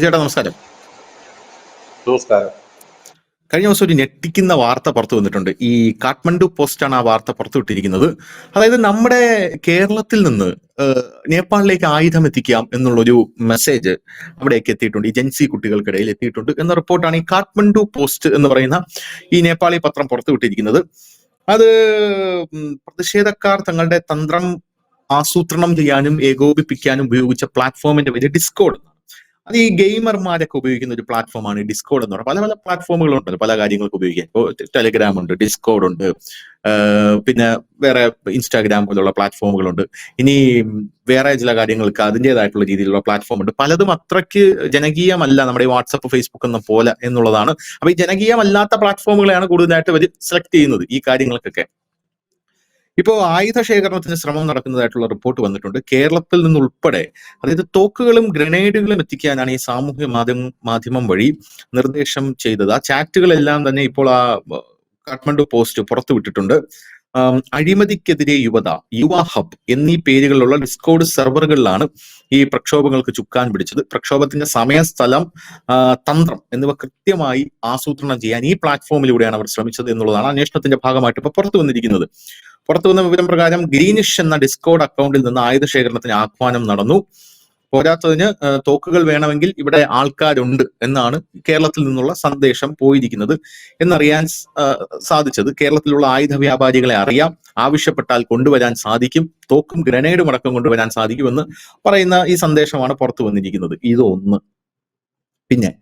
ചേട്ടാ നമസ്കാരം. നമസ്കാരം. കഴിഞ്ഞ ദിവസം ഒരു ഞെട്ടിക്കുന്ന വാർത്ത പുറത്തു വന്നിട്ടുണ്ട്. ഈ കാഠ്മണ്ഡു പോസ്റ്റാണ് ആ വാർത്ത പുറത്തുവിട്ടിരിക്കുന്നത്. അതായത് നമ്മുടെ കേരളത്തിൽ നിന്ന് നേപ്പാളിലേക്ക് ആയുധം എത്തിക്കാം എന്നുള്ളൊരു മെസ്സേജ് അവിടേക്ക് എത്തിയിട്ടുണ്ട്. ഈ ജൻസി കുട്ടികൾക്കിടയിൽ എത്തിയിട്ടുണ്ട് എന്ന റിപ്പോർട്ടാണ് ഈ കാഠ്മണ്ഡു പോസ്റ്റ് എന്ന് പറയുന്ന ഈ നേപ്പാളി പത്രം പുറത്തുവിട്ടിരിക്കുന്നത്. അത് പ്രതിഷേധക്കാർ തങ്ങളുടെ തന്ത്രം ആസൂത്രണം ചെയ്യാനും ഏകോപിപ്പിക്കാനും ഉപയോഗിച്ച പ്ലാറ്റ്ഫോമിന്റെ പേര് ഡിസ്കോഡ്. അത് ഈ ഗെയിമർമാരൊക്കെ ഉപയോഗിക്കുന്ന ഒരു പ്ലാറ്റ്ഫോമാണ് ഡിസ്കോഡ് എന്ന് പറയുന്നത്. പല പല പ്ലാറ്റ്ഫോമുകളുണ്ടല്ലോ പല കാര്യങ്ങൾക്ക് ഉപയോഗിക്കാൻ. ഇപ്പോൾ ടെലിഗ്രാം ഉണ്ട്, ഡിസ്കോഡ് ഉണ്ട്, പിന്നെ വേറെ ഇൻസ്റ്റാഗ്രാം പോലുള്ള പ്ലാറ്റ്ഫോമുകളുണ്ട്. ഇനി വേറെ ചില കാര്യങ്ങൾക്ക് അതിൻ്റെതായിട്ടുള്ള രീതിയിലുള്ള പ്ലാറ്റ്ഫോം ഉണ്ട്. പലതും അത്രയ്ക്ക് ജനകീയമല്ല നമ്മുടെ ഈ വാട്സപ്പ്, ഫേസ്ബുക്ക് എന്ന പോലെ എന്നുള്ളതാണ്. അപ്പൊ ഈ ജനകീയമല്ലാത്ത പ്ലാറ്റ്ഫോമുകളെയാണ് കൂടുതലായിട്ട് അവർ സെലക്ട് ചെയ്യുന്നത് ഈ കാര്യങ്ങൾക്കൊക്കെ. ഇപ്പോൾ ആയുധ ശേഖരണത്തിന് ശ്രമം നടക്കുന്നതായിട്ടുള്ള റിപ്പോർട്ട് വന്നിട്ടുണ്ട്. കേരളത്തിൽ നിന്നുൾപ്പെടെ, അതായത് തോക്കുകളും ഗ്രനേഡുകളും എത്തിക്കാനാണ് ഈ സാമൂഹ്യ മാധ്യമം വഴി നിർദ്ദേശം ചെയ്തത്. ആ ചാറ്റുകളെല്ലാം തന്നെ ഇപ്പോൾ ആ കാഠ്മണ്ഡു പോസ്റ്റ് പുറത്തുവിട്ടിട്ടുണ്ട്. അഴിമതിക്കെതിരെ യുവത, യുവ ഹബ് എന്നീ പേരുകളിലുള്ള ഡിസ്കോഡ് സെർവറുകളിലാണ് ഈ പ്രക്ഷോഭങ്ങൾക്ക് ചുക്കാൻ പിടിച്ചത്. പ്രക്ഷോഭത്തിന്റെ സമയം, സ്ഥലം, തന്ത്രം എന്നിവ കൃത്യമായി ആസൂത്രണം ചെയ്യാൻ ഈ പ്ലാറ്റ്ഫോമിലൂടെയാണ് അവർ ശ്രമിച്ചത് എന്നുള്ളതാണ് അന്വേഷണത്തിന്റെ ഭാഗമായിട്ട് ഇപ്പൊ പുറത്തു വന്നിരിക്കുന്നത്. പുറത്തുവന്ന വിവരം പ്രകാരം ഗ്രീനിഷ് എന്ന ഡിസ്കോഡ് അക്കൗണ്ടിൽ നിന്ന് ആയുധ ശേഖരണത്തിന് ആഹ്വാനം നടന്നു. പോരാത്തതിന് തോക്കുകൾ വേണമെങ്കിൽ ഇവിടെ ആൾക്കാരുണ്ട് എന്നാണ് കേരളത്തിൽ നിന്നുള്ള സന്ദേശം പോയിരിക്കുന്നത് എന്നറിയാൻ സാധിച്ചത്. കേരളത്തിലുള്ള ആയുധ വ്യാപാരികളെ അറിയാം, ആവശ്യപ്പെട്ടാൽ കൊണ്ടുവരാൻ സാധിക്കും, തോക്കും ഗ്രനേഡും അടക്കം കൊണ്ടുവരാൻ സാധിക്കുമെന്ന് പറയുന്ന ഈ സന്ദേശമാണ് പുറത്തു വന്നിരിക്കുന്നത്. ഇതൊന്ന്. പിന്നെ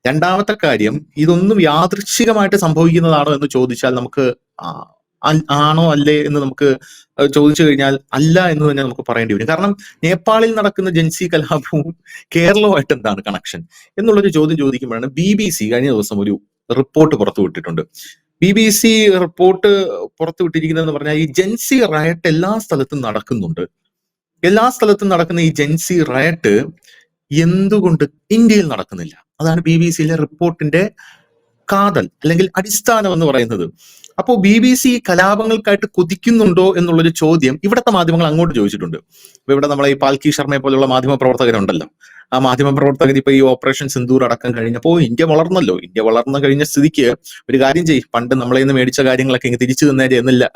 രണ്ടാമത്തെ കാര്യം, ഇതൊന്നും യാദൃച്ഛികമായിട്ട് സംഭവിക്കുന്നതാണോ എന്ന് ചോദിച്ചാൽ നമുക്ക് ആണോ അല്ലേ എന്ന് നമുക്ക് ചോദിച്ചു കഴിഞ്ഞാൽ അല്ല എന്ന് തന്നെ നമുക്ക് പറയേണ്ടി വരും. കാരണം നേപ്പാളിൽ നടക്കുന്ന ജൻസി കലാപവും കേരളവുമായിട്ട് എന്താണ് കണക്ഷൻ എന്നുള്ളൊരു ചോദ്യം ചോദിക്കുമ്പോഴാണ് BBC കഴിഞ്ഞ ദിവസം ഒരു റിപ്പോർട്ട് പുറത്തുവിട്ടിട്ടുണ്ട്. BBC റിപ്പോർട്ട് പുറത്തുവിട്ടിരിക്കുന്നതെന്ന് പറഞ്ഞാൽ ഈ ജൻസി റയട്ട് എല്ലാ സ്ഥലത്തും നടക്കുന്നുണ്ട്. എല്ലാ സ്ഥലത്തും നടക്കുന്ന ഈ ജൻസി റയട്ട് എന്തുകൊണ്ട് ഇന്ത്യയിൽ നടക്കുന്നില്ല? അതാണ് BBCയിലെ റിപ്പോർട്ടിന്റെ കാതൽ അല്ലെങ്കിൽ അടിസ്ഥാനം എന്ന് പറയുന്നത്. അപ്പോൾ BBC കലാപങ്ങൾക്കായിട്ട് കൊതിക്കുന്നുണ്ടോ എന്നുള്ളൊരു ചോദ്യം ഇവിടുത്തെ മാധ്യമങ്ങൾ അങ്ങോട്ട് ചോദിച്ചിട്ടുണ്ട്. ഇപ്പൊ ഇവിടെ നമ്മളെ ഈ പാൽക്കി ശർമ്മയെ പോലുള്ള മാധ്യമ പ്രവർത്തകരുണ്ടല്ലോ, ആ മാധ്യമ പ്രവർത്തകർ ഇപ്പൊ ഈ ഓപ്പറേഷൻ സിന്ദൂർ അടക്കം കഴിഞ്ഞപ്പോൾ ഇന്ത്യ വളർന്നല്ലോ. ഇന്ത്യ വളർന്നു കഴിഞ്ഞ സ്ഥിതിക്ക് ഒരു കാര്യം ചെയ്യും, പണ്ട് നമ്മളെ നിന്ന് മേടിച്ച കാര്യങ്ങളൊക്കെ ഇങ്ങനെ തിരിച്ചു തന്നേരെ എന്നില്ല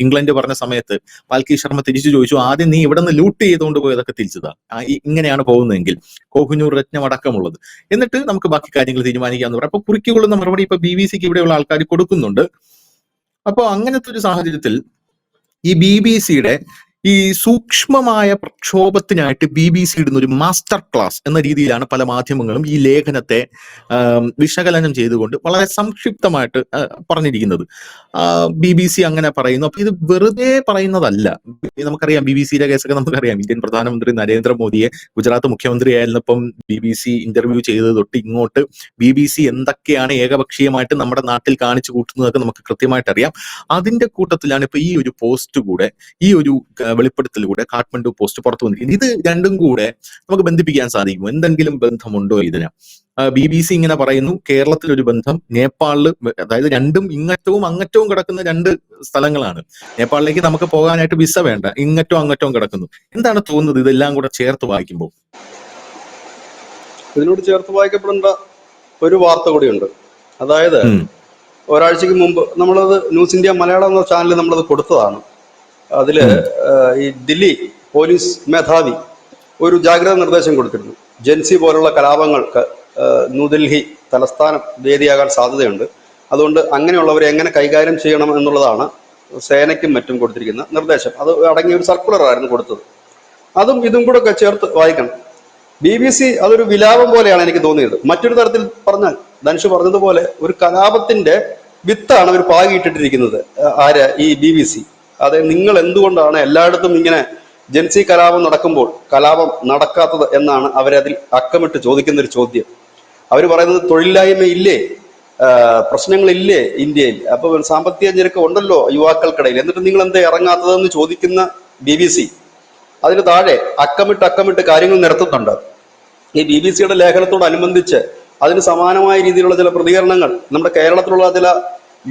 ഇംഗ്ലണ്ട് പറഞ്ഞ സമയത്ത് പാൽക്കി ശർമ്മ തിരിച്ചു ചോദിച്ചു, ആദ്യം നീ ഇവിടെ നിന്ന് ലൂട്ട് ചെയ്തുകൊണ്ട് പോയതൊക്കെ തിരിച്ചതാ, ഇങ്ങനെയാണ് പോകുന്നതെങ്കിൽ കോഹിനൂർ രത്നം അടക്കമുള്ളത്, എന്നിട്ട് നമുക്ക് ബാക്കി കാര്യങ്ങൾ തീരുമാനിക്കാന്ന് പറയാം. അപ്പൊ കുറിക്കുകൊള്ളുന്ന മറുപടി ഇപ്പൊ BBCക്ക് ഇവിടെയുള്ള ആൾക്കാർ കൊടുക്കുന്നുണ്ട്. അപ്പോൾ അങ്ങനത്തെ ഒരു സാഹചര്യത്തിൽ ഈ BBCയുടെ ഈ സൂക്ഷ്മമായ പ്രക്ഷോഭത്തിനായിട്ട് BBC ഇടുന്ന ഒരു മാസ്റ്റർ ക്ലാസ് എന്ന രീതിയിലാണ് പല മാധ്യമങ്ങളും ഈ ലേഖനത്തെ വിശകലനം ചെയ്തുകൊണ്ട് വളരെ സംക്ഷിപ്തമായിട്ട് പറഞ്ഞിരിക്കുന്നത്. BBC അങ്ങനെ പറയുന്നു. അപ്പൊ ഇത് വെറുതെ പറയുന്നതല്ല. നമുക്കറിയാം BBCയുടെ കേസൊക്കെ നമുക്കറിയാം. ഇന്ത്യൻ പ്രധാനമന്ത്രി നരേന്ദ്രമോദിയെ ഗുജറാത്ത് മുഖ്യമന്ത്രി ആയിരുന്നപ്പം BBC ഇന്റർവ്യൂ ചെയ്തത് തൊട്ട് ഇങ്ങോട്ട് BBC എന്തൊക്കെയാണ് ഏകപക്ഷീയമായിട്ട് നമ്മുടെ നാട്ടിൽ കാണിച്ചു കൂട്ടുന്നതൊക്കെ നമുക്ക് കൃത്യമായിട്ട് അറിയാം. അതിന്റെ കൂട്ടത്തിലാണ് ഇപ്പൊ ഈ ഒരു പോസ്റ്റ് കൂടെ, ഈ ഒരു വെളിപ്പെടുത്തലൂടെ കാഠ്മണ്ഡു പോസ്റ്റ് പുറത്തു വന്നിരിക്കുന്നത്. ഇത് രണ്ടും കൂടെ നമുക്ക് ബന്ധിപ്പിക്കാൻ സാധിക്കുമോ? എന്തെങ്കിലും ബന്ധമുണ്ടോ ഇതിന്? BBC ഇങ്ങനെ പറയുന്നു, കേരളത്തിലൊരു ബന്ധം, നേപ്പാളില്, അതായത് രണ്ടും ഇങ്ങറ്റവും അങ്ങറ്റവും കിടക്കുന്ന രണ്ട് സ്ഥലങ്ങളാണ്. നേപ്പാളിലേക്ക് നമുക്ക് പോകാനായിട്ട് വിസ വേണ്ട, ഇങ്ങറ്റവും അങ്ങറ്റവും കിടക്കുന്നു. എന്താണ് തോന്നുന്നത് ഇതെല്ലാം കൂടെ ചേർത്ത് വായിക്കുമ്പോൾ? ഇതിനോട് ചേർത്ത് വായിക്കപ്പെടേണ്ട ഒരു വാർത്ത കൂടിയുണ്ട്. അതായത് ഒരാഴ്ചക്ക് മുമ്പ് നമ്മളത് ന്യൂസ് ഇന്ത്യ മലയാളം എന്ന ചാനലിൽ നമ്മളത് കൊടുത്തതാണ്. അതില് ഈ ദില്ലി പോലീസ് മേധാവി ഒരു ജാഗ്രതാ നിർദ്ദേശം കൊടുത്തിരുന്നു. ജൻസി പോലുള്ള കലാപങ്ങൾക്ക് ന്യൂഡൽഹി തലസ്ഥാനം വേദിയാകാൻ സാധ്യതയുണ്ട്. അതുകൊണ്ട് അങ്ങനെയുള്ളവരെ എങ്ങനെ കൈകാര്യം ചെയ്യണം എന്നുള്ളതാണ് സേനയ്ക്കും മറ്റും കൊടുത്തിരിക്കുന്ന നിർദ്ദേശം. അത് അടങ്ങിയ ഒരു സർക്കുലർ ആയിരുന്നു കൊടുത്തത്. അതും ഇതും കൂടെ ഒക്കെ ചേർത്ത് വായിക്കണം. BBC അതൊരു വിലാപം പോലെയാണ് എനിക്ക് തോന്നിയത്. മറ്റൊരു തരത്തിൽ പറഞ്ഞാൽ ധനുഷ് പറഞ്ഞതുപോലെ ഒരു കലാപത്തിന്റെ വിത്താണ് അവർ പാകിയിട്ടിട്ടിരിക്കുന്നത്. ആര്? ഈ BBC. അതെ, നിങ്ങൾ എന്തുകൊണ്ടാണ് എല്ലായിടത്തും ഇങ്ങനെ ജൻസി കലാപം നടക്കുമ്പോൾ കലാപം നടക്കാത്തത് എന്നാണ് അവരതിൽ അക്കമിട്ട് ചോദിക്കുന്ന ഒരു ചോദ്യം. അവർ പറയുന്നത് തൊഴിലില്ലായ്മ ഇല്ലേ, പ്രശ്നങ്ങളില്ലേ ഇന്ത്യയിൽ, അപ്പൊ സാമ്പത്തിക ഞെരുക്കം ഉണ്ടല്ലോ യുവാക്കൾക്കിടയിൽ, എന്നിട്ട് നിങ്ങൾ എന്താ ഇറങ്ങാത്തതെന്ന് ചോദിക്കുന്ന BBC അതിന് താഴെ അക്കമിട്ട് കാര്യങ്ങൾ നിരത്തുന്നുണ്ട്. ഈ BBCയുടെ ലേഖനത്തോടനുബന്ധിച്ച് അതിന് സമാനമായ രീതിയിലുള്ള ചില പ്രതികരണങ്ങൾ നമ്മുടെ കേരളത്തിലുള്ള ചില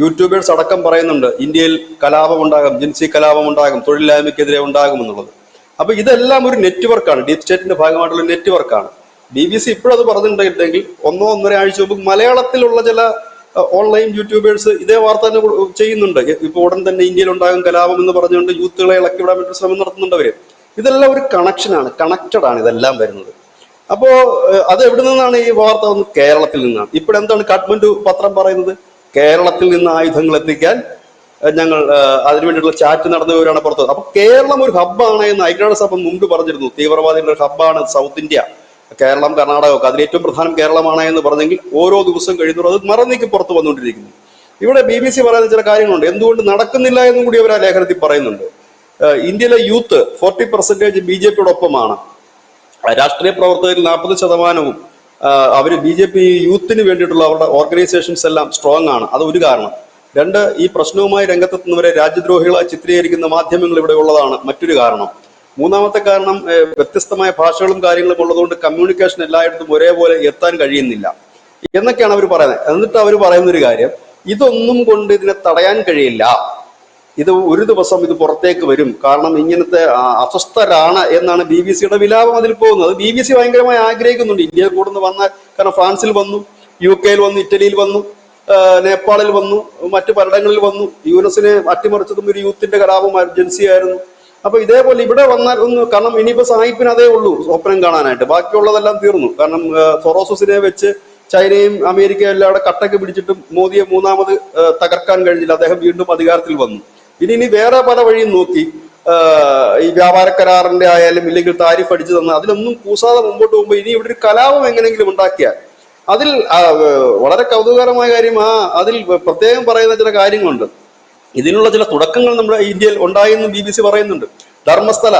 യൂട്യൂബേഴ്സ് അടക്കം പറയുന്നുണ്ട്. ഇന്ത്യയിൽ കലാപം ഉണ്ടാകും, ജൻസി കലാപം ഉണ്ടാകും, തൊഴിലില്ലായ്മയ്ക്കെതിരെ ഉണ്ടാകും എന്നുള്ളത്. അപ്പൊ ഇതെല്ലാം ഒരു നെറ്റ്വർക്കാണ്, ഡീപ് സ്റ്റേറ്റിന്റെ ഭാഗമായിട്ടുള്ള നെറ്റ്വർക്കാണ്. BBC ഇപ്പോഴത് പറഞ്ഞിട്ടുണ്ടെങ്കിൽ ഒന്നര ആഴ്ച മുമ്പ് മലയാളത്തിലുള്ള ചില ഓൺലൈൻ യൂട്യൂബേഴ്സ് ഇതേ വാർത്ത തന്നെ ചെയ്യുന്നുണ്ട്. ഇപ്പൊ ഉടൻ തന്നെ ഇന്ത്യയിൽ ഉണ്ടാകും കലാപം എന്ന് പറഞ്ഞുകൊണ്ട് യൂത്തുകളെ ഇളക്കി വിടാൻ വേണ്ടി ശ്രമം നടത്തുന്നുണ്ട് അവര്. ഇതെല്ലാം ഒരു കണക്ഷനാണ്, കണക്റ്റഡ് ആണ് ഇതെല്ലാം വരുന്നത്. അപ്പോ അത് എവിടെ നിന്നാണ് ഈ വാർത്ത വന്നത്? കേരളത്തിൽ നിന്നാണ്. ഇപ്പോഴെന്താണ് കാഠ്മണ്ഡു പത്രം പറയുന്നത്? കേരളത്തിൽ നിന്ന് ആയുധങ്ങൾ എത്തിക്കാൻ ഞങ്ങൾ അതിനുവേണ്ടിയിട്ടുള്ള ചാറ്റ് നടന്നവരാണ് പുറത്ത്. അപ്പൊ കേരളം ഒരു ഹബ്ബാണ് എന്ന് ഐക്യരാഷ്ട്രസഭ മുമ്പ് പറഞ്ഞിരുന്നു. തീവ്രവാദികളുടെ ഒരു ഹബ്ബാണ് സൗത്ത് ഇന്ത്യ, കേരളം, കർണാടക ഒക്കെ. അതിൽ ഏറ്റവും പ്രധാനം കേരളമാണ് എന്ന് പറഞ്ഞെങ്കിൽ ഓരോ ദിവസം കഴിയുന്നവർ അത് മറന്നേക്ക് പുറത്ത് വന്നുകൊണ്ടിരിക്കുന്നു. ഇവിടെ BBC പറയുന്ന ചില കാര്യങ്ങളുണ്ട്, എന്തുകൊണ്ട് നടക്കുന്നില്ല എന്നും കൂടി അവർ ആ ലേഖനത്തിൽ പറയുന്നുണ്ട്. ഇന്ത്യയിലെ യൂത്ത് 40% BJPയോടൊപ്പമാണ്. രാഷ്ട്രീയ പ്രവർത്തകരിൽ 40% അവർ BJP യൂത്തിന് വേണ്ടിയിട്ടുള്ള അവരുടെ ഓർഗനൈസേഷൻസ് എല്ലാം സ്ട്രോങ് ആണ്. അത് ഒരു കാരണം. രണ്ട്, ഈ പ്രശ്നവുമായി രംഗത്തെത്തുന്നവരെ രാജ്യദ്രോഹികളായി ചിത്രീകരിക്കുന്ന മാധ്യമങ്ങൾ ഇവിടെ ഉള്ളതാണ് മറ്റൊരു കാരണം. മൂന്നാമത്തെ കാരണം, വ്യത്യസ്തമായ ഭാഷകളും കാര്യങ്ങളും ഉള്ളതുകൊണ്ട് കമ്മ്യൂണിക്കേഷൻ എല്ലായിടത്തും ഒരേപോലെ എത്താൻ കഴിയുന്നില്ല എന്നൊക്കെയാണ് അവർ പറയുന്നത്. എന്നിട്ട് അവർ പറയുന്നൊരു കാര്യം, ഇതൊന്നും കൊണ്ട് ഇതിനെ തടയാൻ കഴിയില്ല, ഇത് ഒരു ദിവസം ഇത് പുറത്തേക്ക് വരും, കാരണം ഇങ്ങനത്തെ അസ്വസ്ഥരാണ് എന്നാണ് BBC വിലാപം അതിൽ പോകുന്നത്. BBC ഭയങ്കരമായി ആഗ്രഹിക്കുന്നുണ്ട് ഇന്ത്യയിൽ കൂടുന്ന വന്നാൽ. കാരണം ഫ്രാൻസിൽ വന്നു, UK വന്നു, ഇറ്റലിയിൽ വന്നു, നേപ്പാളിൽ വന്നു, മറ്റു പലയിടങ്ങളിൽ വന്നു. യുനെസിനെ അട്ടിമറിച്ചതും ഒരു യൂത്തിന്റെ കലാപം ജൻസി ആയിരുന്നു. അപ്പൊ ഇതേപോലെ ഇവിടെ വന്നാൽ ഒന്ന്, കാരണം ഇനിയിപ്പോ സായിപ്പിന് അതേ ഉള്ളൂ സ്വപ്നം കാണാനായിട്ട്, ബാക്കിയുള്ളതെല്ലാം തീർന്നു. കാരണം സൊറോസിനെ വെച്ച് ചൈനയും അമേരിക്കയും എല്ലാം അവിടെ കട്ടക്ക് പിടിച്ചിട്ടും മോദിയെ മൂന്നാമത് തകർക്കാൻ കഴിഞ്ഞില്ല. അദ്ദേഹം വീണ്ടും അധികാരത്തിൽ വന്നു. ഇനി വേറെ പല വഴിയും നോക്കി, ഈ വ്യാപാര കരാറിന്റെ ആയാലും ഇല്ലെങ്കിൽ താരിഫ് അടിച്ചു തന്ന അതിലൊന്നും കൂസാതെ മുമ്പോട്ട് പോകുമ്പോൾ ഇനി ഇവിടെ ഒരു കലാപം എങ്ങനെയെങ്കിലും ഉണ്ടാക്കിയാൽ അതിൽ വളരെ കൗതുകകരമായ കാര്യം, അതിൽ പ്രത്യേകം പറയുന്ന ചില കാര്യങ്ങളുണ്ട്. ഇതിനുള്ള ചില തുടക്കങ്ങൾ നമ്മുടെ ഇന്ത്യയിൽ ഉണ്ടായെന്ന് BBC പറയുന്നുണ്ട്. ധർമ്മസ്ഥല,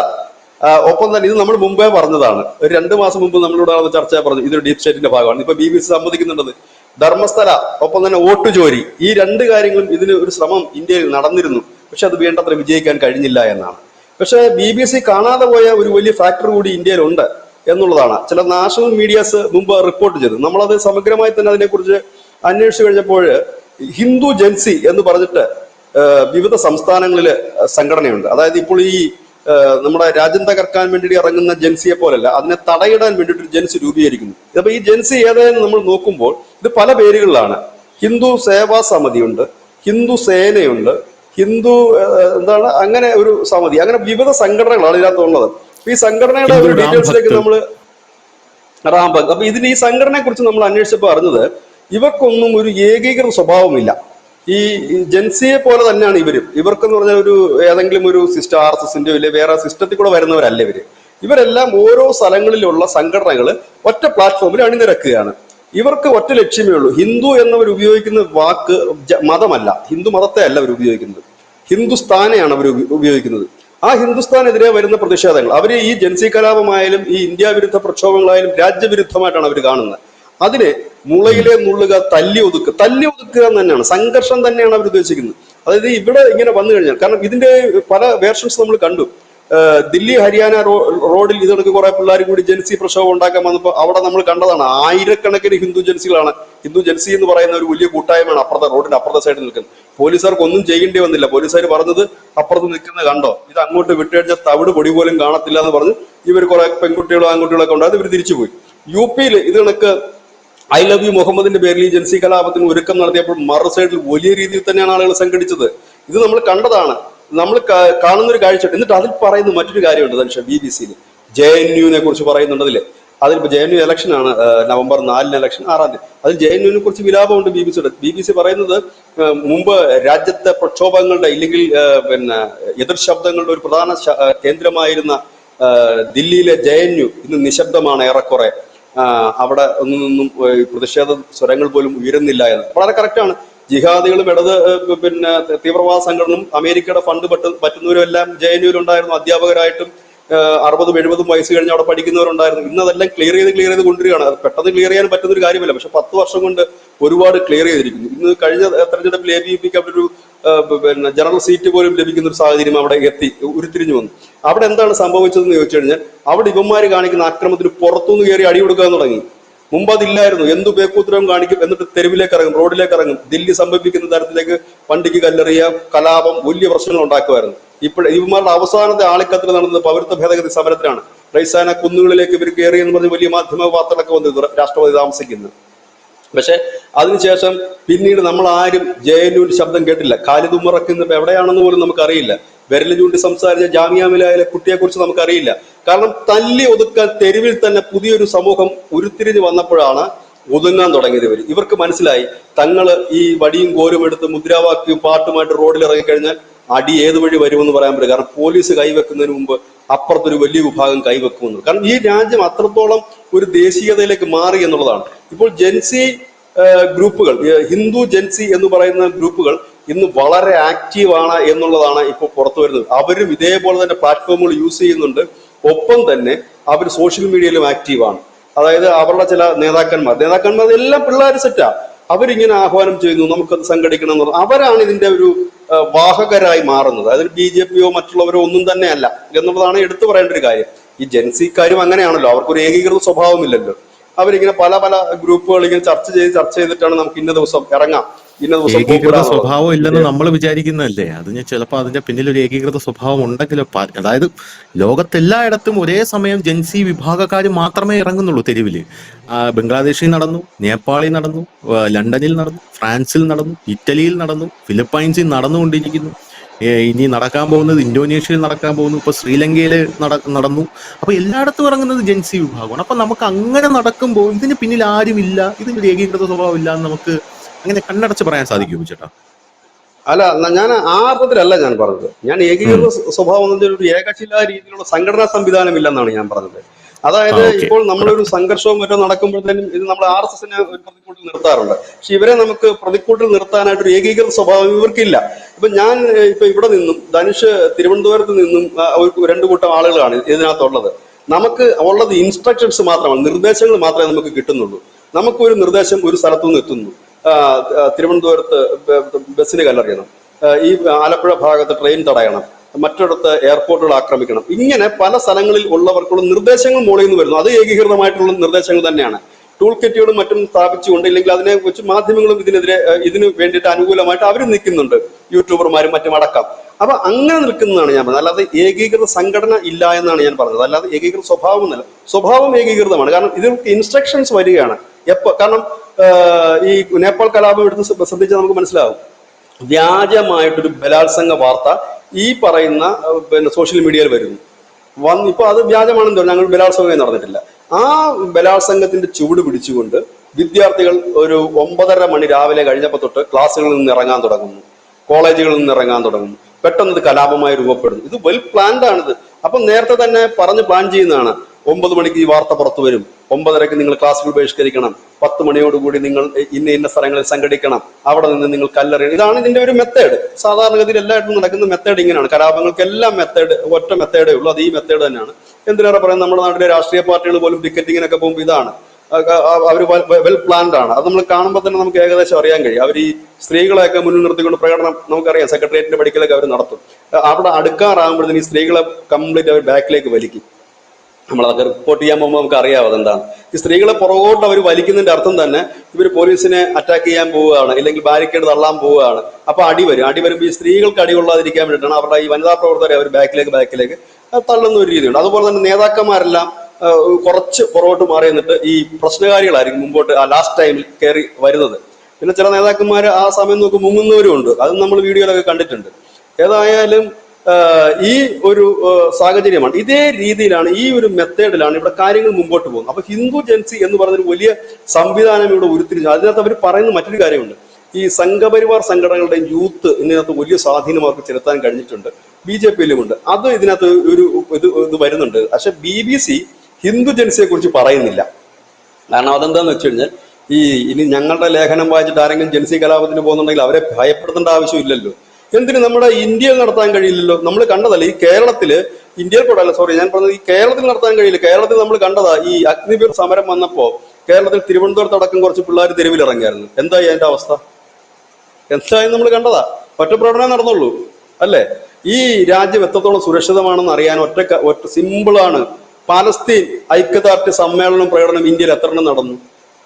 ഒപ്പം തന്നെ ഇത് നമ്മൾ മുമ്പേ പറഞ്ഞതാണ്, ഒരു 2 മാസം മുമ്പ് നമ്മളിവിടെ ചർച്ച പറഞ്ഞു, ഇതൊരു ഡീപ് സ്റ്റേറ്റിന്റെ ഭാഗമാണ്. ഇപ്പൊ BBC സമ്മതിക്കുന്നുണ്ടത്. ധർമ്മസ്ഥല, ഒപ്പം തന്നെ വോട്ടുചോരി, ഈ 2 കാര്യങ്ങളും ഇതിന് ഒരു ശ്രമം ഇന്ത്യയിൽ നടന്നിരുന്നു. പക്ഷെ അത് വേണ്ടത്ര വിജയിക്കാൻ കഴിഞ്ഞില്ല എന്നാണ്. പക്ഷെ BBC കാണാതെ പോയ ഒരു വലിയ ഫാക്ടർ കൂടി ഇന്ത്യയിലുണ്ട് എന്നുള്ളതാണ്. ചില നാഷണൽ മീഡിയാസ് മുമ്പ് റിപ്പോർട്ട് ചെയ്തു. നമ്മളത് സമഗ്രമായി തന്നെ അതിനെക്കുറിച്ച് അന്വേഷിച്ചു കഴിഞ്ഞപ്പോൾ ഹിന്ദു ജൻസി എന്ന് പറഞ്ഞിട്ട് വിവിധ സംസ്ഥാനങ്ങളിൽ സംഘടനയുണ്ട്. അതായത് ഇപ്പോൾ ഈ നമ്മുടെ രാജ്യം തകർക്കാൻ വേണ്ടി ഇറങ്ങുന്ന ജൻസിയെ പോലല്ല, അതിനെ തടയിടാൻ വേണ്ടിയിട്ട് ഒരു ജൻസി രൂപീകരിക്കുന്നു. അപ്പൊ ഈ ജൻസി ഏതായെന്ന് നമ്മൾ നോക്കുമ്പോൾ ഇത് പല പേരുകളിലാണ്. ഹിന്ദു സേവാ സമിതിയുണ്ട്, ഹിന്ദു സേനയുണ്ട്, ഹിന്ദു എന്താണ്, അങ്ങനെ ഒരു സമിതി, അങ്ങനെ വിവിധ സംഘടനകളാണ് ഇതിനകത്തുള്ളത്. ഈ സംഘടനയുടെ ഒരു ഡീറ്റെയിൽസിലേക്ക് നമ്മൾ റാംബക്. അപ്പൊ ഈ സംഘടനയെ കുറിച്ച് നമ്മൾ അന്വേഷിച്ചപ്പോൾ അറിഞ്ഞത് ഇവർക്കൊന്നും ഒരു ഏകീകൃത സ്വഭാവമില്ല. ഈ ജൻസിയെ പോലെ തന്നെയാണ് ഇവർക്കെന്ന് പറഞ്ഞാൽ ഒരു ഏതെങ്കിലും ഒരു സിസ്റ്റം RSSന്റെ ഇല്ലെ വേറെ സിസ്റ്റത്തിൽ കൂടെ വരുന്നവരല്ല ഇവരെല്ലാം ഓരോ സ്ഥലങ്ങളിലുള്ള സംഘടനകൾ ഒറ്റ പ്ലാറ്റ്ഫോമിൽ അണിനിരക്കുകയാണ്. ഇവർക്ക് ഒറ്റ ലക്ഷ്യമേ ഉള്ളൂ. ഹിന്ദു എന്നവർ ഉപയോഗിക്കുന്ന വാക്ക് മതമല്ല, ഹിന്ദു മതത്തെ അല്ല അവർ ഉപയോഗിക്കുന്നത്, ഹിന്ദുസ്ഥാനെയാണ് അവർ ഉപയോഗിക്കുന്നത്. ആ ഹിന്ദുസ്ഥാനെതിരെ വരുന്ന പ്രതിഷേധങ്ങൾ അവർ ഈ ജൻസി കലാപമായാലും ഈ ഇന്ത്യ വിരുദ്ധ പ്രക്ഷോഭങ്ങളായാലും രാജ്യവിരുദ്ധമായിട്ടാണ് അവർ കാണുന്നത്. അതിനെ മുളയിലെ നുള്ളുക, തല്ലി ഒതുക്കുക എന്ന് തന്നെയാണ്, സംഘർഷം തന്നെയാണ് അവർ ഉദ്ദേശിക്കുന്നത്. അതായത് ഇവിടെ ഇങ്ങനെ വന്നു കഴിഞ്ഞാൽ, കാരണം ഇതിന്റെ പല വേർഷൻസ് നമ്മൾ കണ്ടു. ദില്ലി ഹരിയാന റോഡിൽ ഇതൊക്കെ കുറെ പിള്ളേർ കൂടി ജൻസി പ്രക്ഷോഭം ഉണ്ടാക്കാൻ വന്നപ്പോൾ അവിടെ നമ്മൾ കണ്ടതാണ് ആയിരക്കണക്കിന് ഹിന്ദു ജൻസികളാണ്. ഹിന്ദു ജൻസി എന്ന് പറയുന്ന ഒരു വലിയ കൂട്ടായ്മയാണ് റോഡിന്റെ അപ്പുറത്തെ സൈഡിൽ നിൽക്കുന്നത്. പോലീസുകാർക്ക് ഒന്നും ചെയ്യേണ്ടി വന്നില്ല. പോലീസുകാർ പറഞ്ഞത് അപ്പുറത്ത് നിൽക്കുന്നത് കണ്ടോ, ഇത് അങ്ങോട്ട് വിട്ടുകഴിഞ്ഞാൽ തവിട് പൊടി പോലും കാണത്തില്ല എന്ന് പറഞ്ഞ് ഇവർ കുറെ പെൺകുട്ടികളും ആൺകുട്ടികളൊക്കെ ഉണ്ടായത് ഇവർ തിരിച്ചുപോയി. UP-യിൽ ഇത് കണക്ക് I love you മുഹമ്മദിന്റെ പേരിൽ ഈ ജൻസി കലാപത്തിന് ഒരുക്കം നടത്തിയപ്പോൾ മറു സൈഡിൽ വലിയ രീതിയിൽ തന്നെയാണ് ആളുകൾ സംഘടിച്ചത്. ഇത് നമ്മൾ കണ്ടതാണ്, നമ്മൾ കാണുന്നൊരു കാഴ്ച. എന്നിട്ട് അതിൽ പറയുന്ന മറ്റൊരു കാര്യമുണ്ട് ധനുഷ, BBC-യിൽ JNU-നെ കുറിച്ച് പറയുന്നുണ്ട്. അതിലിപ്പോ JNU ഇലക്ഷനാണ്, November 4 ഇലക്ഷൻ, 6-ാം തീയതി. അതിൽ JNU-നെ കുറിച്ച് വിലാപമുണ്ട് BBC-യുടെ. BBC പറയുന്നത് മുമ്പ് രാജ്യത്തെ പ്രക്ഷോഭങ്ങളുടെ ഇല്ലെങ്കിൽ എതിർ ശബ്ദങ്ങളുടെ ഒരു പ്രധാന കേന്ദ്രമായിരുന്ന ദില്ലിയിലെ JNU ഇന്ന് നിശബ്ദമാണ് ഏറെക്കുറെ. അവിടെ ഒന്നും പ്രതിഷേധ സ്വരങ്ങൾ പോലും ഉയരുന്നില്ല എന്ന്. വളരെ കറക്റ്റാണ്. ജിഹാദികളും തീവ്രവാദ സംഘടനയും അമേരിക്കയുടെ ഫണ്ട് പറ്റുന്നവരും എല്ലാം JNU-യിൽ ഉണ്ടായിരുന്നു. അധ്യാപകരായിട്ടും 60-70 വയസ്സ് കഴിഞ്ഞ് അവിടെ പഠിക്കുന്നവരുണ്ടായിരുന്നു. ഇന്നതെല്ലാം ക്ലിയർ ചെയ്ത് കൊണ്ടുവരികയാണ്. അത് പെട്ടെന്ന് ക്ലിയർ ചെയ്യാൻ പറ്റുന്ന ഒരു കാര്യമല്ല, പക്ഷെ 10 വർഷം കൊണ്ട് ഒരുപാട് ക്ലിയർ ചെയ്തിരിക്കുന്നു. ഇന്ന് കഴിഞ്ഞ തെരഞ്ഞെടുപ്പിൽ ABVP-ക്ക് അവരൊരു ജനറൽ സീറ്റ് പോലും ലഭിക്കുന്ന ഒരു സാഹചര്യം അവിടെ ഉരുത്തിരിഞ്ഞു വന്നു. അവിടെ എന്താണ് സംഭവിച്ചതെന്ന് ചോദിച്ചു കഴിഞ്ഞാൽ, അവിടെ ഇവന്മാര് കാണിക്കുന്ന ആക്രമണത്തിന് പുറത്തുനിന്ന് കയറി അടി കൊടുക്കാൻ തുടങ്ങി. മുമ്പ് അതില്ലായിരുന്നു. എന്തു ബേക്കൂത്തരവും കാണിക്കും, എന്നിട്ട് തെരുവിലേക്ക് ഇറങ്ങും, റോഡിലേക്ക് ഇറങ്ങും, ദില്ലി സംഭവിക്കുന്ന തരത്തിലേക്ക് വണ്ടിക്ക് കല്ലെറിയ കലാപം, വലിയ പ്രശ്നങ്ങൾ ഉണ്ടാക്കുമായിരുന്നു. ഇവന്മാരുടെ അവസാനത്തെ ആളിക്കത്തിൽ നടന്നത് പൗരത്വ ഭേദഗതി സമരത്തിലാണ്. റൈസാന കുന്നുകളിലേക്ക് ഇവർ കയറി എന്ന് പറഞ്ഞ് വലിയ മാധ്യമ വാർത്തകളൊക്കെ വന്നു രാഷ്ട്രപതി താമസിക്കുന്നത്. പക്ഷെ അതിനുശേഷം പിന്നീട് നമ്മൾ ആരും JNU ശബ്ദം കേട്ടില്ല. ഖാലിദ് ഉമറൊക്കെ ഇന്ന് എവിടെയാണെന്ന് പോലും നമുക്കറിയില്ല. വിരൽ ചൂണ്ടി സംസാരിച്ച ജാമിയ മിലായിലെ കുട്ടിയെക്കുറിച്ച് നമുക്കറിയില്ല. കാരണം തല്ലി ഒതുക്കാൻ തെരുവിൽ തന്നെ പുതിയൊരു സമൂഹം ഉരുത്തിരിഞ്ഞ് വന്നപ്പോഴാണ് ഒതുങ്ങാൻ തുടങ്ങിയത്. ഇവർക്ക് മനസ്സിലായി തങ്ങള് ഈ വടിയും കോലും എടുത്ത് മുദ്രാവാക്യവും പാട്ടുമായിട്ട് റോഡിൽ ഇറങ്ങിക്കഴിഞ്ഞാൽ അടി ഏത് വഴി വരുമെന്ന് പറയാൻ പറ്റില്ല. കാരണം പോലീസ് കൈവെക്കുന്നതിന് മുമ്പ് അപ്പുറത്തൊരു വലിയ വിഭാഗം കൈവെക്കുമെന്ന്. കാരണം ഈ രാജ്യം അത്രത്തോളം ഒരു ദേശീയതയിലേക്ക് മാറി എന്നുള്ളതാണ്. ഇപ്പോൾ ജെൻസി ഗ്രൂപ്പുകൾ, ഹിന്ദു ജെൻസി എന്ന് പറയുന്ന ഗ്രൂപ്പുകൾ ഇന്ന് വളരെ ആക്റ്റീവാണ് എന്നുള്ളതാണ് ഇപ്പോൾ പുറത്തു വരുന്നത്. അവരും ഇതേപോലെ തന്നെ പ്ലാറ്റ്ഫോമുകൾ യൂസ് ചെയ്യുന്നുണ്ട്. ഒപ്പം തന്നെ അവർ സോഷ്യൽ മീഡിയയിലും ആക്റ്റീവാണ്. അതായത് അവരുടെ ചില നേതാക്കന്മാർ എല്ലാം പിള്ളേർ സെറ്റാ, അവരിങ്ങനെ ആഹ്വാനം ചെയ്യുന്നു നമുക്കത് സംഘടിക്കണം എന്ന് പറഞ്ഞു. അവരാണ് ഇതിന്റെ ഒരു വാഹകരായി മാറുന്നത്. അതിൽ BJPയോ മറ്റുള്ളവരോ ഒന്നും തന്നെ അല്ല എന്നുള്ളതാണ് എടുത്തു പറയേണ്ട ഒരു കാര്യം. ഈ ജെൻസിക്കാരും അങ്ങനെയാണല്ലോ, അവർക്കൊരു ഏകീകൃത സ്വഭാവമില്ലല്ലോ. അവരിങ്ങനെ പല പല ഗ്രൂപ്പുകൾ ഇങ്ങനെ ചർച്ച ചെയ്തിട്ടാണ് നമുക്ക് ഇന്ന ദിവസം ഇറങ്ങാം, ഇന്ന ദിവസം ഏകീകൃത സ്വഭാവം ഇല്ലെന്ന് നമ്മൾ വിചാരിക്കുന്നതല്ലേ? അതിന് ചിലപ്പോൾ അതിന്റെ പിന്നിൽ ഒരു ഏകീകൃത സ്വഭാവം ഉണ്ടെങ്കിലോ, അതായത് ലോകത്തെല്ലായിടത്തും ഒരേ സമയം ജെൻസി വിഭാഗക്കാർ മാത്രമേ ഇറങ്ങുന്നുള്ളൂ തെരുവില്. ബംഗ്ലാദേശിൽ നടന്നു, നേപ്പാളിൽ നടന്നു, ലണ്ടനിൽ നടന്നു, ഫ്രാൻസിൽ നടന്നു, ഇറ്റലിയിൽ നടന്നു, ഫിലിപ്പൈൻസിൽ നടന്നുകൊണ്ടിരിക്കുന്നു. ഇനി നടക്കാൻ പോകുന്നത് ഇന്തോനേഷ്യയിൽ നടക്കാൻ പോകുന്നു, ഇപ്പൊ ശ്രീലങ്കയിൽ നടന്നു. അപ്പൊ എല്ലായിടത്തും ഇറങ്ങുന്നത് ജെൻസി വിഭാഗമാണ്. അപ്പൊ നമുക്ക് അങ്ങനെ നടക്കുമ്പോൾ ഇതിന് പിന്നിൽ ആരുമില്ല, ഇതിനൊരു ഏകീകൃത സ്വഭാവം ഇല്ല എന്ന് നമുക്ക് അങ്ങനെ കണ്ണടച്ച് പറയാൻ സാധിക്കുമോ ചേട്ടാ? അല്ല, ഞാൻ ആ അർത്ഥത്തിലല്ല ഞാൻ പറഞ്ഞത്. ഞാൻ ഏകീകൃത സ്വഭാവം ഒരു ഏകശിലാ രീതിയിലുള്ള സംഘടനാ സംവിധാനം ഇല്ലെന്നാണ് ഞാൻ പറഞ്ഞത്. അതായത് ഇപ്പോൾ നമ്മളൊരു സംഘർഷവും മറ്റോ നടക്കുമ്പോഴത്തേനും ഇത് നമ്മൾ RSSനെ ഒരു പ്രതിക്കൂട്ടിൽ നിർത്താറുണ്ട്. പക്ഷെ ഇവരെ നമുക്ക് പ്രതിക്കൂട്ടിൽ നിർത്താനായിട്ട് ഒരു ഏകീകൃത സ്വഭാവം ഇവർക്കില്ല. ഞാൻ ഇവിടെ നിന്നും ധനുഷ് തിരുവനന്തപുരത്ത് നിന്നും രണ്ടു കൂട്ടം ആളുകളാണ് ഇതിനകത്തുള്ളത്. നമുക്ക് ഉള്ളത് ഇൻസ്ട്രക്ഷൻസ് മാത്രമാണ്, നിർദ്ദേശങ്ങൾ മാത്രമേ നമുക്ക് കിട്ടുന്നുള്ളൂ. നമുക്കൊരു നിർദ്ദേശം ഒരു സ്ഥലത്തുനിന്ന് എത്തുന്നു, തിരുവനന്തപുരത്ത് ബസ്സിന് കല്ലെറിയണം, ഈ ആലപ്പുഴ ഭാഗത്ത് ട്രെയിൻ തടയണം, മറ്റൊരിടത്ത് എയർപോർട്ടുകൾ ആക്രമിക്കണം, ഇങ്ങനെ പല സ്ഥലങ്ങളിൽ ഉള്ളവർക്കുള്ള നിർദ്ദേശങ്ങൾ മുകളിൽ നിന്ന് വരുന്നു. അത് ഏകീകൃതമായിട്ടുള്ള നിർദ്ദേശങ്ങൾ തന്നെയാണ്. ടൂൾ കിറ്റുകളും മറ്റും സ്ഥാപിച്ചുകൊണ്ട്, ഇല്ലെങ്കിൽ അതിനെ വെച്ച് മാധ്യമങ്ങളും ഇതിന് വേണ്ടിയിട്ട് അനുകൂലമായിട്ട് അവരും നിൽക്കുന്നുണ്ട്, യൂട്യൂബർമാരും മറ്റും അടക്കം. അപ്പൊ അങ്ങനെ നിൽക്കുന്നതാണ് ഞാൻ പറഞ്ഞത്. അല്ലാതെ ഏകീകൃത സംഘടന ഇല്ല എന്നാണ് ഞാൻ പറഞ്ഞത്. അല്ലാതെ ഏകീകൃത സ്വഭാവം എന്നല്ല. സ്വഭാവം ഏകീകൃതമാണ്. കാരണം ഇതിற்கு ഇൻസ്ട്രക്ഷൻസ് വരികയാണ് കാരണം ഈ നേപ്പാൾ കലാപം എടുത്ത് ശ്രദ്ധിച്ചാൽ നമുക്ക് മനസ്സിലാവും. വ്യാജമായിട്ടൊരു ബലാത്സംഗ വാർത്ത ഈ പറയുന്ന സോഷ്യൽ മീഡിയയിൽ വരുന്നു. ഇപ്പൊ അത് വ്യാജമാണെന്ന് പറഞ്ഞു, ഞങ്ങൾ ബലാത്സംഗം നടന്നിട്ടില്ല. ആ ബലാത്സംഗത്തിന്റെ ചൂട് പിടിച്ചുകൊണ്ട് വിദ്യാർത്ഥികൾ ഒരു 9:30 മണി രാവിലെ കഴിഞ്ഞപ്പോൾ തൊട്ട് ക്ലാസ്സുകളിൽ നിന്ന് ഇറങ്ങാൻ തുടങ്ങുന്നു, കോളേജുകളിൽ നിന്ന് ഇറങ്ങാൻ തുടങ്ങുന്നു. പെട്ടെന്ന് ഇത് കലാപമായി രൂപപ്പെടുന്നു. ഇത് വെൽ പ്ലാൻഡ് ആണിത്. അപ്പൊ നേരത്തെ തന്നെ പറഞ്ഞ് പ്ലാൻ ചെയ്യുന്നതാണ്. 9 മണിക്ക് ഈ വാർത്ത പുറത്തു വരും, 9:30 നിങ്ങൾ ക്ലാസ്സുകൾ ബഹിഷ്കരിക്കണം, 10 മണിയോടുകൂടി നിങ്ങൾ ഇന്ന സ്ഥലങ്ങളിൽ സംഘടിക്കണം, അവിടെ നിന്ന് നിങ്ങൾ കല്ലെറിയണം. ഇതാണ് ഇതിന്റെ ഒരു മെത്തേഡ്. സാധാരണഗതിയിൽ എല്ലായിടത്തും നടക്കുന്ന മെത്തേഡ് ഇങ്ങനെയാണ്. കലാപങ്ങൾക്കെല്ലാം ഒറ്റ മെത്തേഡേ ഉള്ളൂ. അത് ഈ മെത്തേഡ് തന്നെയാണ്. എന്തിനേറെ പറയാം, നമ്മുടെ നാട്ടിലെ രാഷ്ട്രീയ പാർട്ടികൾ പോലും ടിക്കറ്റിങ്ങിനൊക്കെ പോകുമ്പോൾ ഇതാണ്. അവർ വെൽ പ്ലാൻഡ് ആണ്. അത് നമ്മൾ കാണുമ്പോൾ തന്നെ നമുക്ക് ഏകദേശം അറിയാൻ കഴിയും. അവർ ഈ സ്ത്രീകളെയൊക്കെ മുന്നിൽ നിർത്തിക്കൊണ്ട് പ്രകടനം നമുക്കറിയാം, സെക്രട്ടേറിയറ്റിന്റെ പടിക്കലൊക്കെ അവർ നടത്തും. അവിടെ അടുക്കാറാകുമ്പോഴത്തേന് ഈ സ്ത്രീകളെ കംപ്ലീറ്റ് അവർ ബാക്കിലേക്ക് വലിക്കും. നമ്മളതൊക്കെ റിപ്പോർട്ട് ചെയ്യാൻ പോകുമ്പോൾ നമുക്ക് അറിയാം അതെന്താണ്. ഈ സ്ത്രീകളെ പുറകോട്ട് അവർ വലിക്കുന്നതിന്റെ അർത്ഥം തന്നെ ഇവർ പോലീസിനെ അറ്റാക്ക് ചെയ്യാൻ പോവുകയാണ്, ഇല്ലെങ്കിൽ ബാരിക്കേഡ് തള്ളാൻ പോവുകയാണ്. അപ്പൊ അടി വരുമ്പോൾ ഈ സ്ത്രീകൾക്ക് അടി കൊള്ളാതിരിക്കാൻ വേണ്ടിയിട്ടാണ് അവരുടെ ഈ വനിതാ പ്രവർത്തകരെ അവർ ബാക്കിലേക്ക് തള്ളുന്ന ഒരു രീതിയുണ്ട്. അതുപോലെ തന്നെ നേതാക്കന്മാരെല്ലാം കുറച്ച് പുറകോട്ട് മാറി എന്നിട്ട് ഈ പ്രശ്നകാരികളായിരിക്കും മുമ്പോട്ട് ലാസ്റ്റ് ടൈമിൽ കയറി വരുന്നത്. പിന്നെ ചില നേതാക്കന്മാർ ആ സമയം നോക്കി മുങ്ങുന്നവരും ഉണ്ട്. അത് നമ്മൾ വീഡിയോയിലൊക്കെ കണ്ടിട്ടുണ്ട്. ഏതായാലും ഈ ഒരു സാഹചര്യമാണ്. ഇതേ രീതിയിലാണ്, ഈ ഒരു മെത്തേഡിലാണ് ഇവിടെ കാര്യങ്ങൾ മുമ്പോട്ട് പോകുന്നത്. അപ്പൊ ഹിന്ദു ജെൻസി എന്ന് പറഞ്ഞൊരു വലിയ സംവിധാനം ഇവിടെ ഉരുത്തിരിഞ്ഞു. അതിനകത്ത് അവർ പറയുന്ന മറ്റൊരു കാര്യമുണ്ട്. ഈ സംഘപരിവാർ സംഘടനകളുടെ യൂത്ത് ഇതിനകത്ത് വലിയ സ്വാധീനം അവർക്ക് ചെലുത്താൻ കഴിഞ്ഞിട്ടുണ്ട്. BJPയിലും ഉണ്ട്. അത് ഇതിനകത്ത് ഇത് വരുന്നുണ്ട്. പക്ഷെ BBC ഹിന്ദു ജെൻസിയെ കുറിച്ച് പറയുന്നില്ല. കാരണം അതെന്താന്ന് വെച്ച് കഴിഞ്ഞാൽ, ഇനി ഞങ്ങളുടെ ലേഖനം വായിച്ചിട്ട് ആരെങ്കിലും ജെൻസി കലാപത്തിന് പോകുന്നുണ്ടെങ്കിൽ അവരെ ഭയപ്പെടുത്തേണ്ട ആവശ്യമില്ലല്ലോ. എന്തിന് നമ്മുടെ ഇന്ത്യയിൽ നടത്താൻ കഴിയില്ലല്ലോ? നമ്മൾ കണ്ടതല്ല ഈ കേരളത്തില്, ഇന്ത്യയിൽ കൂടല്ല, ഞാൻ പറഞ്ഞത് ഈ കേരളത്തിൽ നടത്താൻ കഴിയില്ല. കേരളത്തിൽ നമ്മൾ കണ്ടതാ, ഈ അഗ്നിവീർ സമരം വന്നപ്പോ കേരളത്തിൽ തിരുവനന്തപുരത്ത് അടക്കം കുറച്ച് പിള്ളേർ തെരുവിലിറങ്ങിയായിരുന്നു. എന്തായി അതിന്റെ അവസ്ഥ? എന്തായാലും നമ്മൾ കണ്ടതാ. ഒറ്റപ്രകടനം നടന്നുള്ളൂ അല്ലേ? ഈ രാജ്യം എത്രത്തോളം സുരക്ഷിതമാണെന്ന് അറിയാൻ ഒറ്റ സിമ്പിളാണ്. പാലസ്തീൻ ഐക്യദാർഢ്യ സമ്മേളനം പ്രകടനം ഇന്ത്യയിൽ എത്രണ്ണം നടന്നു?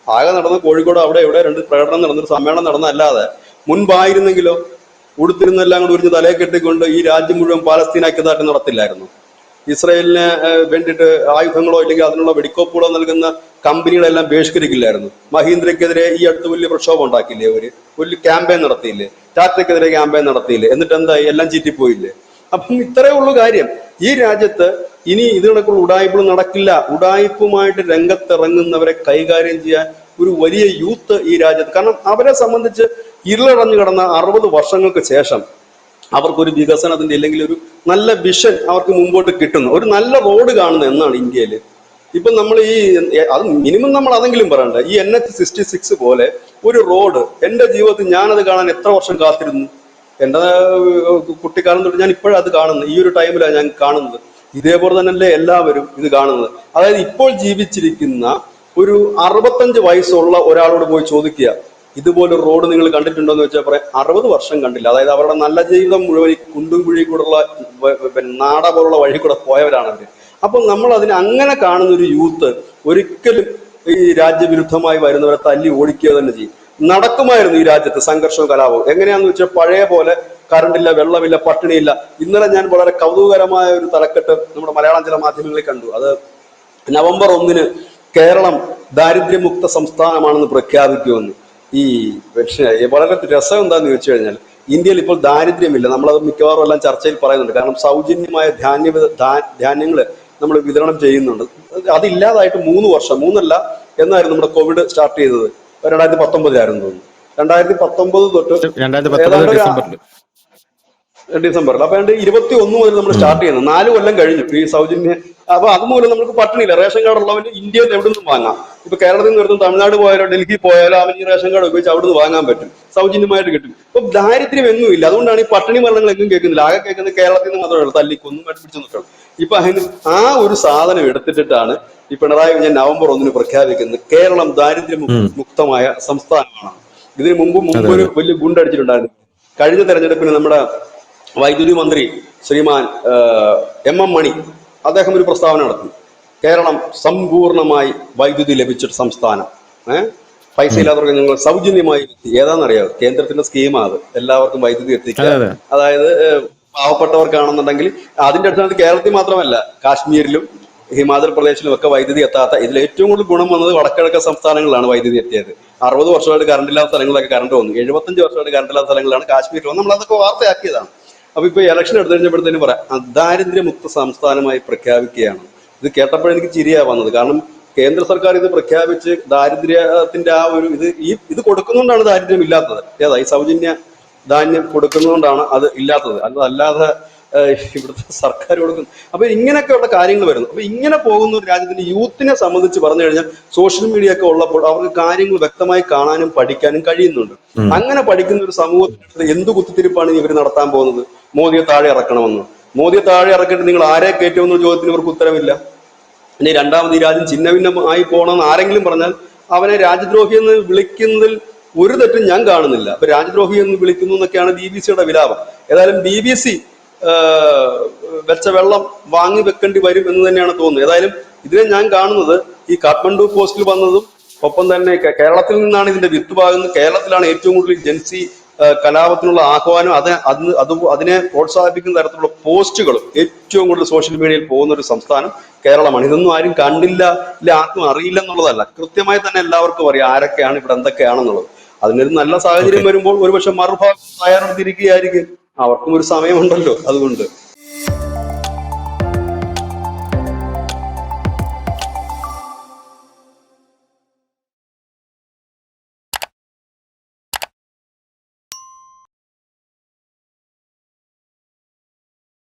ആകെ നടന്ന് കോഴിക്കോട് അവിടെ ഇവിടെ 2 പ്രകടനം നടന്നൊരു സമ്മേളനം നടന്നല്ലാതെ മുൻപായിരുന്നെങ്കിലോ ഉടുത്തിരുന്നെല്ലാം കൂടി ഉരിഞ്ഞ് തലയെ കെട്ടിക്കൊണ്ട് ഈ രാജ്യം മുഴുവൻ പാലസ്തീൻ ഐക്യദാർഢ്യം നടത്തില്ലായിരുന്നു. ഇസ്രായേലിന് വേണ്ടിയിട്ട് ആയുധങ്ങളോ ഇല്ലെങ്കിൽ അതിനുള്ള വെടിക്കോപ്പുകളോ നൽകുന്ന കമ്പനികളെല്ലാം ബഹിഷ്കരിക്കില്ലായിരുന്നു. മഹീന്ദ്രയ്ക്കെതിരെ ഈ അടുത്ത് വലിയ പ്രക്ഷോഭം ഉണ്ടാക്കിയില്ലേ, വലിയ ക്യാമ്പയിൻ നടത്തിയില്ലേ, ടാറ്റയ്ക്കെതിരെ ക്യാമ്പയിൻ നടത്തിയില്ലേ, എന്നിട്ട് എന്തായി, എല്ലാം ചീറ്റിപ്പോയില്ലേ? അപ്പം ഇത്രയേ ഉള്ളൂ കാര്യം. ഈ രാജ്യത്ത് ഇനി ഇത് കണക്കുള്ള ഉഡായിപ്പുകൾ നടക്കില്ല. ഉഡായിപ്പുമായിട്ട് രംഗത്തിറങ്ങുന്നവരെ കൈകാര്യം ചെയ്യാൻ ഒരു വലിയ യൂത്ത് ഈ രാജ്യത്ത്, കാരണം അവരെ സംബന്ധിച്ച് ഇരുളടഞ്ഞു കിടന്ന 60 വർഷങ്ങൾക്ക് ശേഷം അവർക്കൊരു വികസനത്തിന്റെ അല്ലെങ്കിൽ ഒരു നല്ല വിഷൻ അവർക്ക് മുമ്പോട്ട് കിട്ടുന്നു, ഒരു നല്ല റോഡ് കാണുന്നത് എന്നാണ് ഇന്ത്യയിൽ. ഇപ്പൊ നമ്മൾ അത് മിനിമം നമ്മൾ അതെങ്കിലും പറയണ്ട. ഈ NH-66 പോലെ ഒരു റോഡ് എൻ്റെ ജീവിതത്തിൽ ഞാനത് കാണാൻ എത്ര വർഷം കാത്തിരുന്നു. എൻ്റെ കുട്ടിക്കാലം തൊട്ട് ഞാൻ ഇപ്പോഴത് കാണുന്നത്, ഈ ഒരു ടൈമിലാണ് ഞാൻ കാണുന്നത്. ഇതേപോലെ തന്നെയല്ലേ എല്ലാവരും ഇത് കാണുന്നത്. അതായത് ഇപ്പോൾ ജീവിച്ചിരിക്കുന്ന ഒരു 65 വയസ്സുള്ള ഒരാളോട് പോയി ചോദിക്കുക, ഇതുപോലെ റോഡ് നിങ്ങൾ കണ്ടിട്ടുണ്ടോ എന്ന് വെച്ചാൽ പറയാം 60 വർഷം കണ്ടില്ല. അതായത് അവരുടെ നല്ല ജീവിതം മുഴുവൻ കുണ്ടും കുഴി കൂടെയുള്ള നാട പോലുള്ള വഴി കൂടെ പോയവരാണ് അവർ. അപ്പം നമ്മൾ അതിനെ അങ്ങനെ കാണുന്ന ഒരു യൂത്ത് ഒരിക്കലും ഈ രാജ്യവിരുദ്ധമായി വരുന്നവരെ തല്ലി ഓടിക്കുക തന്നെ ചെയ്യും. നടക്കുമായിരുന്നു ഈ രാജ്യത്ത് സംഘർഷവും കലാപവും. എങ്ങനെയാന്ന് വെച്ചാൽ പഴയ പോലെ കറണ്ടില്ല, വെള്ളമില്ല, പട്ടിണിയില്ല. ഇന്നലെ ഞാൻ വളരെ കൗതുകകരമായ ഒരു തലക്കെട്ട് നമ്മുടെ മലയാളം ചില മാധ്യമങ്ങളിൽ കണ്ടു. അത് നവംബർ 1 കേരളം ദാരിദ്ര്യമുക്ത സംസ്ഥാനമാണെന്ന് പ്രഖ്യാപിക്കുമെന്ന്. ഈ പക്ഷേ വളരെ രസം എന്താന്ന് ചോദിച്ചു കഴിഞ്ഞാൽ ഇന്ത്യയിൽ ഇപ്പോൾ ദാരിദ്ര്യമില്ല. നമ്മളത് മിക്കവാറും എല്ലാം ചർച്ചയിൽ പറയുന്നുണ്ട്. കാരണം സൗജന്യമായ ധാന്യങ്ങൾ നമ്മൾ വിതരണം ചെയ്യുന്നുണ്ട്. അതില്ലാതായിട്ട് 3 വർഷം, 3 എന്നായിരുന്നു നമ്മുടെ കോവിഡ് സ്റ്റാർട്ട് ചെയ്തത്. 2019 തോന്നുന്നു. 2019 തൊട്ട് 2019 ഡിസംബറിൽ. അപ്പൊ 2021 മുതൽ നമ്മൾ സ്റ്റാർട്ട് ചെയ്യുന്നത് 4 കൊല്ലം കഴിഞ്ഞു ഈ സൗജന്യ. അപ്പൊ അതുമൂലം നമുക്ക് പട്ടിണിയില്ല. റേഷൻ കാർഡ് ഉള്ളവന് ഇന്ത്യയിൽ എവിടെ നിന്നും വാങ്ങാം. ഇപ്പൊ കേരളത്തിൽ നിന്ന് വരുന്ന തമിഴ്നാട് പോയാലോ ഡൽഹി പോയാലോ അവന് ഈ റേഷൻ കാർഡ് ഉപയോഗിച്ച് അവിടെ നിന്ന് വാങ്ങാൻ പറ്റും, സൗജന്യമായിട്ട് കിട്ടും. ഇപ്പൊ ദാരിദ്ര്യം എന്നുമില്ല. അതുകൊണ്ടാണ് ഈ പട്ടിണി മരണങ്ങൾ എങ്ങും കേൾക്കുന്നില്ല. ആകെ കേൾക്കുന്നത് കേരളത്തിൽ നിന്ന് മാത്രമേ തല്ലിക്കൊന്നും പിടിച്ചു നിൽക്കണം. ഇപ്പൊ അതിന് ആ ഒരു സാധനം എടുത്തിട്ടാണ് ഈ പിണറായി വിജയൻ നവംബർ 1 പ്രഖ്യാപിക്കുന്നത് കേരളം ദാരിദ്ര്യമുക്തമായ സംസ്ഥാനമാണ്. ഇതിന് മുമ്പ് ഒരു വലിയ ഗുണ്ടടിച്ചിട്ടുണ്ടായിരുന്നു. കഴിഞ്ഞ തെരഞ്ഞെടുപ്പിന് നമ്മുടെ വൈദ്യുതി മന്ത്രി ശ്രീമാൻ MM മണി അദ്ദേഹം ഒരു പ്രസ്താവന നടത്തി. കേരളം സമ്പൂർണമായി വൈദ്യുതി ലഭിച്ചൊരു സംസ്ഥാനം, പൈസ ഇല്ലാത്തവർക്ക് ഞങ്ങൾ സൗജന്യമായി ഏതാണെന്നറിയാം, കേന്ദ്രത്തിന്റെ സ്കീമാണ് അത്, എല്ലാവർക്കും വൈദ്യുതി എത്തിക്കുക. അതായത് പാവപ്പെട്ടവർക്കാണെന്നുണ്ടെങ്കിൽ അതിന്റെ അടിസ്ഥാനത്തിൽ കേരളത്തിൽ മാത്രമല്ല കാശ്മീരിലും ഹിമാചൽ പ്രദേശിലും ഒക്കെ വൈദ്യുതി എത്താത്ത, ഇതിൽ ഏറ്റവും കൂടുതൽ ഗുണം വന്നത് വടക്കിഴക്കൻ സംസ്ഥാനങ്ങളിലാണ് വൈദ്യുതി എത്തിയത്. 60 വർഷമായിട്ട് കറണ്ടില്ലാത്ത സ്ഥലങ്ങളിലൊക്കെ കറണ്ട് വന്നു. 75 വർഷമായിട്ട് കറണ്ടില്ലാത്ത സ്ഥലങ്ങളിലാണ് കാശ്മീരിൽ വന്നു. നമ്മൾ അതൊക്കെ വാർത്തയാക്കിയതാണ്. അപ്പൊ ഇപ്പൊ ഇലക്ഷൻ എടുത്തു കഴിഞ്ഞപ്പോഴത്തേനും പറയാം ദാരിദ്ര്യമുക്ത സംസ്ഥാനമായി പ്രഖ്യാപിക്കുകയാണ്. ഇത് കേട്ടപ്പോഴെനിക്ക് ചിരിയാ വന്നത്. കാരണം കേന്ദ്ര സർക്കാർ ഇത് പ്രഖ്യാപിച്ച് ദാരിദ്ര്യത്തിന്റെ ആ ഒരു ഇത് കൊടുക്കുന്നതുകൊണ്ടാണ് ദാരിദ്ര്യം ഇല്ലാത്തത്. ഏതാ ഈ സൗജന്യ ധാന്യം കൊടുക്കുന്നതുകൊണ്ടാണ് അത് ഇല്ലാത്തത്. അല്ലാതെ ഇവിടുത്തെ സർക്കാർ കൊടുക്കുന്നു. അപ്പൊ ഇങ്ങനെയൊക്കെയുള്ള കാര്യങ്ങൾ വരുന്നു. അപ്പൊ ഇങ്ങനെ പോകുന്ന ഒരു രാജ്യത്തിന്റെ യൂത്തിനെ സംബന്ധിച്ച് പറഞ്ഞു കഴിഞ്ഞാൽ സോഷ്യൽ മീഡിയ ഒക്കെ ഉള്ളപ്പോൾ അവർക്ക് കാര്യങ്ങൾ വ്യക്തമായി കാണാനും പഠിക്കാനും കഴിയുന്നുണ്ട്. അങ്ങനെ പഠിക്കുന്ന ഒരു സമൂഹത്തിൽ എന്ത് കുത്തിത്തിരിപ്പാണ് ഇവർ നടത്താൻ പോകുന്നത്? മോദിയെ താഴെ ഇറക്കണമെന്ന്. മോദിയെ താഴെ ഇറക്കിയിട്ട് നിങ്ങൾ ആരെ കയറ്റുമെന്ന ചോദ്യത്തിന് ഇവർക്ക് ഉത്തരവില്ല. ഇനി രണ്ടാമത് ഈ രാജ്യം ഛിന്നഭിന്നമായി പോകണമെന്ന് ആരെങ്കിലും പറഞ്ഞാൽ അവനെ രാജ്യദ്രോഹി എന്ന് വിളിക്കുന്നതിൽ ഒരു തെറ്റും ഞാൻ കാണുന്നില്ല. അപ്പൊ രാജ്യദ്രോഹി എന്ന് വിളിക്കുന്നു എന്നൊക്കെയാണ് BBC വിലാപം. ഏതായാലും BBC വെച്ച വെള്ളം വാങ്ങി വെക്കേണ്ടി വരും എന്ന് തന്നെയാണ് തോന്നുന്നത്. ഏതായാലും ഇതിനെ ഞാൻ കാണുന്നത് ഈ കാഠ്മണ്ഡു പോസ്റ്റിൽ വന്നതും ഒപ്പം തന്നെ കേരളത്തിൽ നിന്നാണ് ഇതിന്റെ വിത്ത് പാകുന്നത്. കേരളത്തിലാണ് ഏറ്റവും കൂടുതൽ ജൻസി കലാപത്തിനുള്ള ആഹ്വാനം, അതിനെ പ്രോത്സാഹിപ്പിക്കുന്ന തരത്തിലുള്ള പോസ്റ്റുകളും ഏറ്റവും കൂടുതൽ സോഷ്യൽ മീഡിയയിൽ പോകുന്ന ഒരു സംസ്ഥാനം കേരളമാണ്. ഇതൊന്നും ആരും കണ്ടില്ല, ഇല്ല ആർക്കും അറിയില്ല എന്നുള്ളതല്ല. കൃത്യമായി തന്നെ എല്ലാവർക്കും അറിയാം ആരൊക്കെയാണ് ഇവിടെ എന്തൊക്കെയാണെന്നുള്ളത്. അതിനൊരു നല്ല സാഹചര്യം വരുമ്പോൾ ഒരുപക്ഷെ മറുഭാഗം തയ്യാറെടുത്തിരിക്കുകയായിരിക്കും. അവർക്കും ഒരു സമയമുണ്ടല്ലോ. അതുകൊണ്ട്